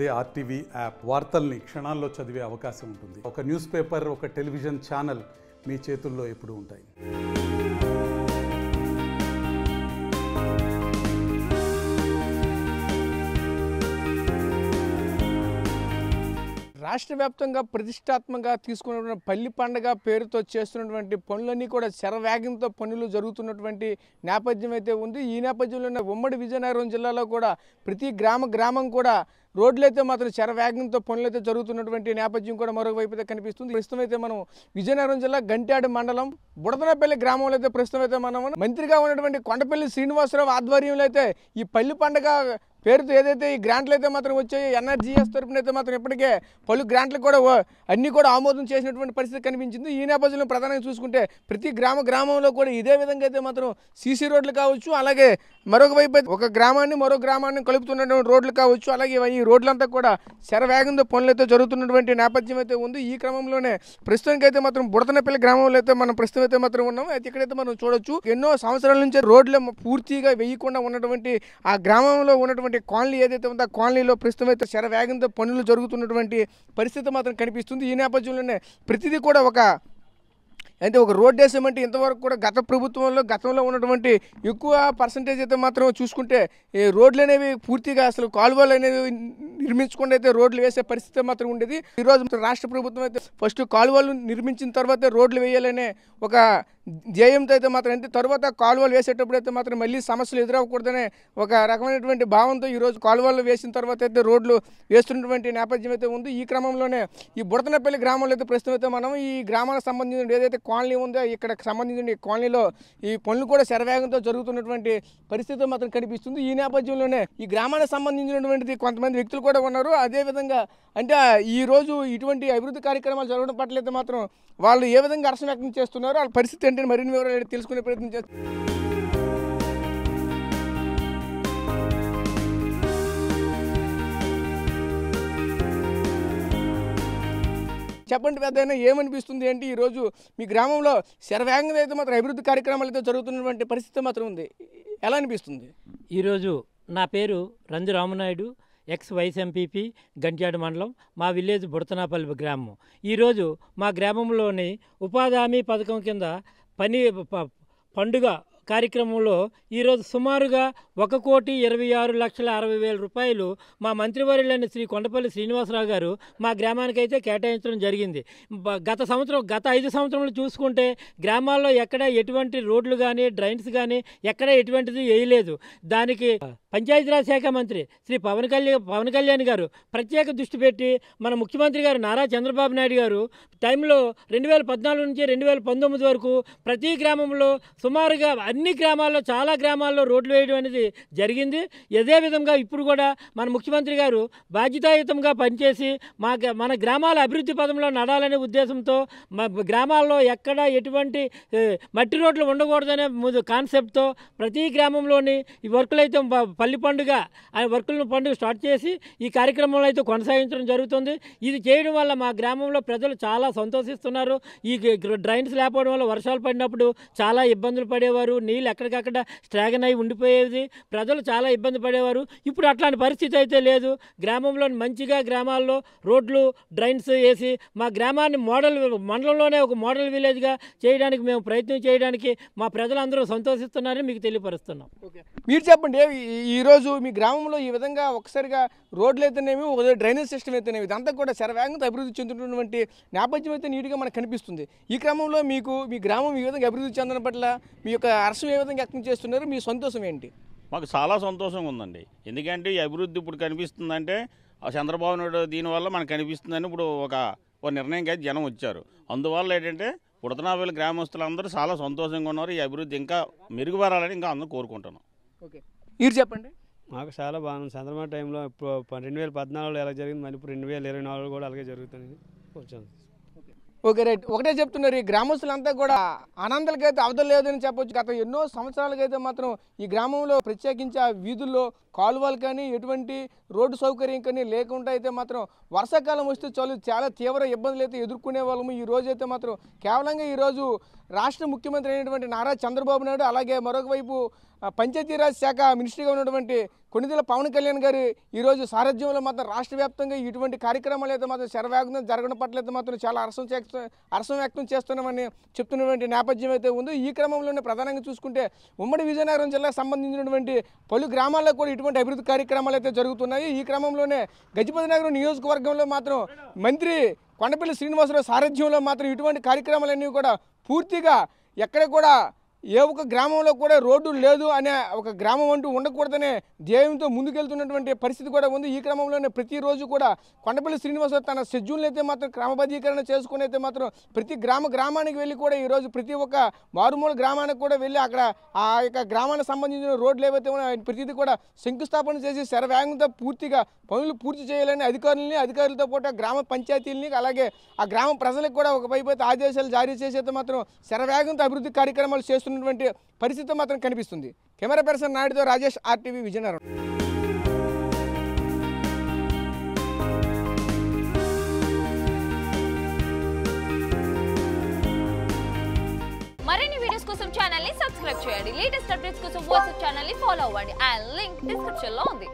అదే RTV app వార్తల్ని క్షణాల్లో చదివే అవకాశం ఉంటుంది. ఒక న్యూస్ పేపర్, ఒక టెలివిజన్ ఛానల్ మీ చేతుల్లో ఎప్పుడూ ఉంటాయి. రాష్ట్ర వ్యాప్తంగా ప్రతిష్టాత్మకంగా తీసుకున్నటువంటి పల్లి పండుగ పేరుతో చేస్తున్నటువంటి పనులన్నీ కూడా శరవేగంతో పనులు జరుగుతున్నటువంటి నేపథ్యం అయితే ఉంది. ఈ నేపథ్యంలోనే ఉమ్మడి విజయనగరం జిల్లాలో కూడా ప్రతి గ్రామం కూడా రోడ్లు అయితే మాత్రం శరవేగంతో పనులు అయితే జరుగుతున్నటువంటి నేపథ్యం కూడా మరొక వైపు అయితే కనిపిస్తుంది. ప్రస్తుతం అయితే మనం విజయనగరం జిల్లా గంట్యాడ మండలం బుడదనపల్లి గ్రామంలో అయితే ప్రస్తుతం అయితే మనం మంత్రిగా ఉన్నటువంటి కొండపల్లి శ్రీనివాసరావు ఆధ్వర్యంలో అయితే ఈ పల్లి పండుగ పేరుతో ఏదైతే ఈ గ్రాంట్లు అయితే మాత్రం వచ్చాయి, ఎన్ఆర్జీఎస్ తరపున అయితే మాత్రం ఇప్పటికే పలు గ్రాంట్లు కూడా అన్నీ కూడా ఆమోదం చేసినటువంటి పరిస్థితి కనిపించింది. ఈ నేపథ్యంలో ప్రధానంగా చూసుకుంటే ప్రతి గ్రామంలో కూడా ఇదే విధంగా అయితే మాత్రం సీసీ రోడ్లు కావచ్చు, అలాగే మరొక వైపు ఒక గ్రామాన్ని మరో గ్రామాన్ని కలుపుతున్నటువంటి రోడ్లు కావచ్చు, అలాగే ఈ రోడ్లంతా కూడా శరవేగంతో పనులు అయితే జరుగుతున్నటువంటి నేపథ్యం అయితే ఉంది. ఈ క్రమంలోనే ప్రస్తుతానికి అయితే మాత్రం బుడదనపల్లి గ్రామంలో అయితే మనం ప్రస్తుతం అయితే మాత్రం ఉన్నాం. అయితే ఇక్కడైతే మనం చూడొచ్చు, ఎన్నో సంవత్సరాల నుంచి రోడ్లు పూర్తిగా వేయకుండా ఉన్నటువంటి ఆ గ్రామంలో ఉన్నటువంటి కాలనీ ఏదైతే ఉందో ఆ కాలనీలో ప్రస్తుతం అయితే శరవేగంతో పనులు జరుగుతున్నటువంటి పరిస్థితి మాత్రం కనిపిస్తుంది. ఈ నేపథ్యంలోనే ప్రతిదీ కూడా అంటే ఒక రోడ్ వేసామంటే ఇంతవరకు కూడా గతంలో ఉన్నటువంటి ఎక్కువ పర్సంటేజ్ అయితే మాత్రం చూసుకుంటే ఈ రోడ్లు అనేవి పూర్తిగా అసలు కాలువలు అనేవి నిర్మించకుండా అయితే రోడ్లు వేసే పరిస్థితి మాత్రం ఉండేది. ఈరోజు రాష్ట్ర ప్రభుత్వం అయితే ఫస్ట్ కాలువలు నిర్మించిన తర్వాతే రోడ్లు వేయాలనే ఒక ధ్యేయంతో అయితే మాత్రం అంటే తర్వాత కాలువలు వేసేటప్పుడు అయితే మాత్రం మళ్ళీ సమస్యలు ఎదురవ్వకూడదనే ఒక రకమైనటువంటి భావంతో ఈరోజు కాలువలు వేసిన తర్వాత అయితే రోడ్లు వేస్తున్నటువంటి నేపథ్యం అయితే ఉంది. ఈ క్రమంలోనే ఈ బుడదనపల్లి గ్రామంలో అయితే ప్రస్తుతం అయితే మనం ఈ గ్రామానికి సంబంధించిన ఏదైతే కాలనీ ఉందో ఇక్కడ సంబంధించిన ఈ కాలనీలో ఈ పనులు కూడా శరవేగంతో జరుగుతున్నటువంటి పరిస్థితి మాత్రం కనిపిస్తుంది. ఈ నేపథ్యంలోనే ఈ గ్రామానికి సంబంధించినటువంటిది కొంతమంది వ్యక్తులు కూడా ఉన్నారు. అదేవిధంగా అంటే ఈ రోజు ఇటువంటి అభివృద్ధి కార్యక్రమాలు జరగడం పట్ల అయితే మాత్రం వాళ్ళు ఏ విధంగా హర్షం వ్యక్తం చేస్తున్నారు, వాళ్ళ పరిస్థితి ఏంటంటే మరిన్ని వివరాలు తెలుసుకునే ప్రయత్నం చేస్తారు. చెప్పండి పెద్దయినా, ఏమనిపిస్తుంది ఏంటి ఈరోజు మీ గ్రామంలో శరవేగంగా అయితే మాత్రం అభివృద్ధి కార్యక్రమాలు అయితే జరుగుతున్నటువంటి పరిస్థితి మాత్రం ఉంది, ఎలా అనిపిస్తుంది? ఈరోజు నా పేరు Ranju Ramanaidu, ex vice MPP, Gantyada మండలం, మా విలేజ్ బుడతనాపల్లి గ్రామం. ఈరోజు మా గ్రామంలోని ఉపాధి హామీ పథకం కింద పండుగ కార్యక్రమంలో ఈరోజు సుమారుగా 1,26,60,000 రూపాయలు మా మంత్రివర్యులైన శ్రీ కొండపల్లి శ్రీనివాసరావు గారు మా గ్రామానికైతే కేటాయించడం జరిగింది. గత 5 సంవత్సరంలో చూసుకుంటే గ్రామాల్లో ఎక్కడ ఎటువంటి రోడ్లు కానీ డ్రైన్స్ కానీ ఎక్కడ ఎటువంటిది వేయలేదు. దానికి పంచాయతీరాజ్ శాఖ మంత్రి శ్రీ పవన్ కళ్యాణ్ గారు ప్రత్యేక దృష్టి పెట్టి మన ముఖ్యమంత్రి గారు నారా చంద్రబాబు నాయుడు గారు టైంలో 2014 నుంచి 2019 వరకు ప్రతి గ్రామంలో సుమారుగా అన్ని గ్రామాల్లో చాలా గ్రామాల్లో రోడ్లు వేయడం అనేది జరిగింది. అదే విధంగా ఇప్పుడు కూడా మన ముఖ్యమంత్రి గారు బాధ్యతాయుతంగా పనిచేసి మన గ్రామాల అభివృద్ధి పదంలో నడాలనే ఉద్దేశంతో గ్రామాల్లో ఎక్కడ ఎటువంటి మట్టి రోడ్లు ఉండకూడదనే కాన్సెప్ట్తో ప్రతి గ్రామంలోని ఈ వర్కులు అయితే పల్లి పండుగ పండుగ స్టార్ట్ చేసి ఈ కార్యక్రమంలో అయితే కొనసాగించడం జరుగుతుంది. ఇది చేయడం వల్ల మా గ్రామంలో ప్రజలు చాలా సంతోషిస్తున్నారు. ఈ డ్రైన్స్ లేకపోవడం వల్ల వర్షాలు పడినప్పుడు చాలా ఇబ్బందులు పడేవారు, నీళ్ళు ఎక్కడికక్కడ స్ట్రాగన్ అయి ఉండిపోయేది, ప్రజలు చాలా ఇబ్బంది పడేవారు. ఇప్పుడు అట్లాంటి పరిస్థితి అయితే లేదు. గ్రామంలో మంచిగా గ్రామాల్లో రోడ్లు డ్రైన్స్ వేసి మా గ్రామాన్ని మండలంలోనే ఒక మోడల్ విలేజ్గా చేయడానికి మేము ప్రయత్నం చేయడానికి మా ప్రజలందరూ సంతోషిస్తున్నారని మీకు తెలియపరుస్తున్నాం. మీరు చెప్పండి, ఈరోజు మీ గ్రామంలో ఈ విధంగా ఒకసారిగా రోడ్లు అయితేనేమి, డ్రైనేజ్ సిస్టమ్ అయితేనేమి, ఇదంతా కూడా శరవేగంగా అభివృద్ధి చెందుతున్నటువంటి నేపథ్యం అయితే నీట్గా మనకు కనిపిస్తుంది. ఈ క్రమంలో మీ గ్రామం ఈ విధంగా అభివృద్ధి చెందడం పట్ల మీ యొక్క హర్షం ఏ విధంగా వ్యక్తం చేస్తున్నారు, మీ సంతోషం ఏంటి? మాకు చాలా సంతోషంగా ఉందండి. ఎందుకంటే ఈ అభివృద్ధి ఇప్పుడు కనిపిస్తుందంటే చంద్రబాబు నాయుడు దీనివల్ల మనకు కనిపిస్తుందని ఇప్పుడు ఒక నిర్ణయంకి అయితే జనం వచ్చారు. అందువల్ల ఏంటంటే బుడతనాపల్లి గ్రామస్తులందరూ చాలా సంతోషంగా ఉన్నారు. ఈ అభివృద్ధి ఇంకా మెరుగుపడాలని ఇంకా అందరూ కోరుకుంటున్నాం. ఓకే, మీరు చెప్పండి. మాకు చాలా బాగుంది. చంద్రబాబు టైంలో ఇప్పుడు 2014లో ఎలా జరిగింది, మళ్ళీ ఇప్పుడు 2024 కూడా అలాగే జరుగుతుంది. వచ్చాను. Okay, right. ఒకటే చెప్తున్నారు, ఈ గ్రామస్తులంతా కూడా ఆనందాలకైతే అవధం లేదని చెప్పొచ్చు. గత ఎన్నో సంవత్సరాలకైతే మాత్రం ఈ గ్రామంలో ప్రత్యేకించి ఆ వీధుల్లో కాలువలు కానీ ఎటువంటి రోడ్డు సౌకర్యం కానీ లేకుండా అయితే మాత్రం వర్షాకాలం వస్తే చాలా తీవ్ర ఇబ్బందులు అయితే ఎదుర్కొనే వాళ్ళము. ఈ రోజు అయితే మాత్రం కేవలంగా ఈరోజు రాష్ట్ర ముఖ్యమంత్రి అయినటువంటి నారా చంద్రబాబు నాయుడు, అలాగే మరొక వైపు పంచాయతీరాజ్ శాఖ మినిస్టర్గా ఉన్నటువంటి కొణిదెల పవన్ కళ్యాణ్ గారు ఈరోజు సారథ్యంలో మాత్రం రాష్ట్ర వ్యాప్తంగా ఇటువంటి కార్యక్రమాలు అయితే మాత్రం శరవేగంగా జరగడం పట్ల అయితే మాత్రం చాలా హర్షం వ్యక్తం చేస్తున్నామని చెప్తున్నటువంటి నేపథ్యం అయితే ఉంది. ఈ క్రమంలోనే ప్రధానంగా చూసుకుంటే ఉమ్మడి విజయనగరం జిల్లాకు సంబంధించినటువంటి పలు గ్రామాల్లో కూడా ఇటువంటి అభివృద్ధి కార్యక్రమాలు అయితే జరుగుతున్నాయి. ఈ క్రమంలోనే గజపతి నగరం నియోజకవర్గంలో మాత్రం మంత్రి కొండపల్లి శ్రీనివాసరావు సారథ్యంలో మాత్రం ఇటువంటి కార్యక్రమాలన్నీ కూడా పూర్తిగా ఎక్కడ కూడా ఏ ఒక్క గ్రామంలో కూడా రోడ్డు లేదు అనే ఒక గ్రామం అంటూ ఉండకూడదనే ధ్యేయంతో ముందుకెళ్తున్నటువంటి పరిస్థితి కూడా ఉంది. ఈ క్రమంలోనే ప్రతిరోజు కూడా కొండపల్లి శ్రీనివాసరావు తన షెడ్యూల్ని అయితే మాత్రం క్రమబద్ధీకరణ చేసుకుని అయితే మాత్రం ప్రతి గ్రామానికి వెళ్ళి కూడా ఈరోజు ప్రతి ఒక్క మారుమూల గ్రామానికి కూడా వెళ్ళి అక్కడ ఆ యొక్క గ్రామానికి సంబంధించిన రోడ్లు ఏవైతే ఉన్నాయో ప్రతిదీ కూడా శంకుస్థాపన చేసి శరవేగంతో పూర్తిగా పనులు పూర్తి చేయాలని అధికారులతో పాటు గ్రామ పంచాయతీలని అలాగే ఆ గ్రామ ప్రజలకు కూడా ఒకవైపు అయితే ఆదేశాలు జారీ చేసి అయితే మాత్రం శరవేగంతో అభివృద్ధి కార్యక్రమాలు చేస్తున్నటువంటి పరిస్థితి మాత్రం కనిపిస్తుంది. కెమెరా పర్సన్ నాయుడుతో రాజేష్, RTV విజయనగరం. మరిన్ని వీడియోస్ కోసం ఛానల్ ని సబ్స్క్రైబ్ చేయండి. లేటెస్ట్ అప్డేట్స్ కోసం వాట్సాప్ ఛానల్ ని ఫాలో అవ్వండి. ఆ లింక్ డిస్క్రిప్షన్ లో ఉంది.